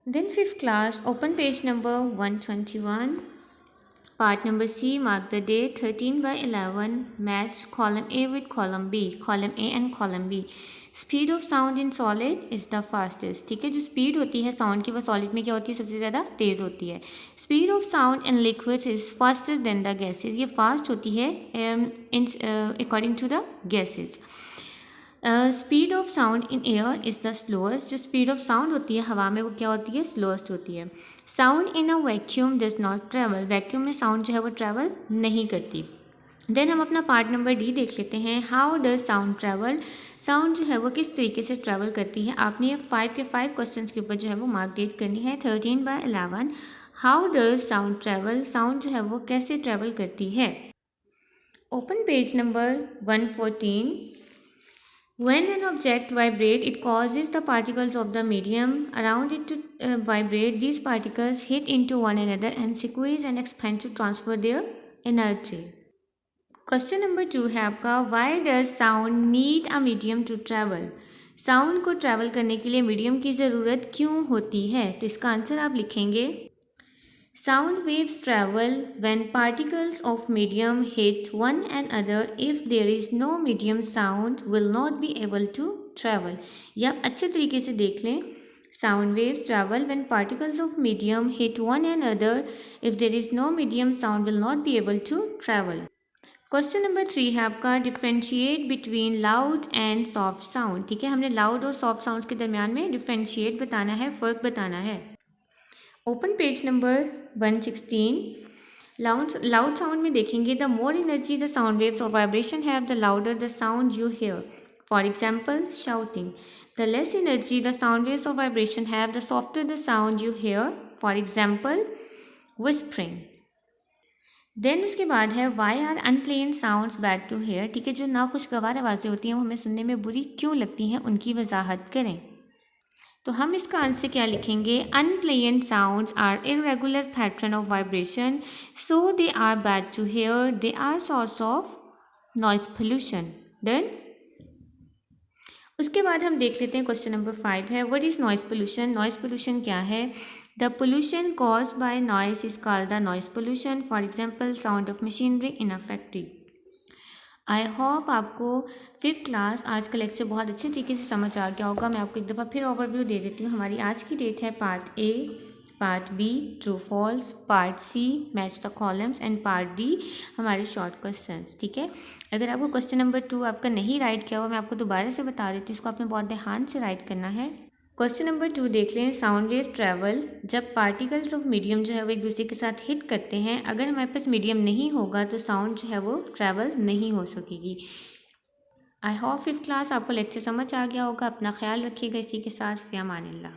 Then fifth class, open page number 121. Part number C, mark the day 13 by 11, match column A with column B, column A and column B. Speed of sound in solid is the fastest. ठीक है, जो speed होती है sound की वो solid में क्या होती है, सबसे ज़्यादा तेज़ होती है. Speed of sound in liquids is faster than the gases. ये फास्ट होती है according to the gases. Speed of sound in air is the slowest. जो स्पीड ऑफ साउंड होती है हवा में वो क्या होती है, स्लोएस्ट होती है. Sound in a vacuum does not travel. Vacuum में साउंड जो है वो ट्रैवल नहीं करती. देन हम अपना पार्ट नंबर डी देख लेते हैं. How does sound travel. Sound जो है वो किस तरीके से ट्रैवल करती है. आपने 5 के 5 क्वेश्चन के ऊपर जो है वो मार्क डेट करनी है. 13 by 11. How does sound travel. Sound जो है वो कैसे ट्रैवल करती है. Open page number 114. When an object vibrates, it causes the particles of the medium around it to vibrate. These particles hit into one another and squeeze and expand to transfer their energy. Question number 2 है आपका. Why does sound need a medium to travel? Sound को travel करने के लिए medium की ज़रूरत क्यों होती है. तो इसका आंसर आप लिखेंगे. Sound waves travel when particles of medium hit one another. If there is no medium, sound will not be able to travel. या आप अच्छे तरीके से देख लें. Sound waves travel when particles of medium hit one another. If there is no medium, sound will not be able to travel. Question number 3 है आपका. Differentiate between loud and soft sound. ठीक है, हमने लाउड और soft sounds के दरमियान में differentiate बताना है, फ़र्क बताना है. Open page number 116. Loud sound में देखेंगे. The more energy the sound waves और vibration have the louder the sound you hear. For example shouting. The less energy the sound waves और vibration have the softer the sound you hear. For example whispering. Then उसके बाद है why are unpleasant sounds bad to hear. ठीक है, जो नाखुशगवार आवाज़ें होती हैं वो हमें सुनने में बुरी क्यों लगती हैं, उनकी वजाहत करें. तो हम इसका आंसर क्या लिखेंगे. Unpleasant sounds are irregular pattern of vibration, so they are bad to hear. They are source of noise pollution. Done. उसके बाद हम देख लेते हैं क्वेश्चन नंबर 5 है. What is noise pollution. Noise pollution क्या है. The pollution caused by noise is called the noise pollution. For example sound of machinery in a factory. I hope आपको 5th क्लास आज का लेक्चर बहुत अच्छे तरीके से समझ आ गया होगा. मैं आपको एक दफ़ा फिर ओवरव्यू दे देती हूँ. हमारी आज की डेट है part A, part B true false, part C match the columns and part D हमारे शॉर्ट क्वेश्चंस. ठीक है, अगर आपको क्वेश्चन नंबर 2 आपका नहीं राइट किया हुआ मैं आपको दोबारा से बता देती हूँ. इसको आपने बहुत ध्यान से राइट करना है. क्वेश्चन नंबर 2 देख लें. साउंड वेव ट्रैवल जब पार्टिकल्स ऑफ मीडियम जो है वो एक दूसरे के साथ हिट करते हैं. अगर हमारे पास मीडियम नहीं होगा तो साउंड जो है वो ट्रैवल नहीं हो सकेगी. आई होप 5th क्लास आपको लेक्चर समझ आ गया होगा. अपना ख्याल रखिएगा. इसी के साथ फ़ी अमानिल्लाह.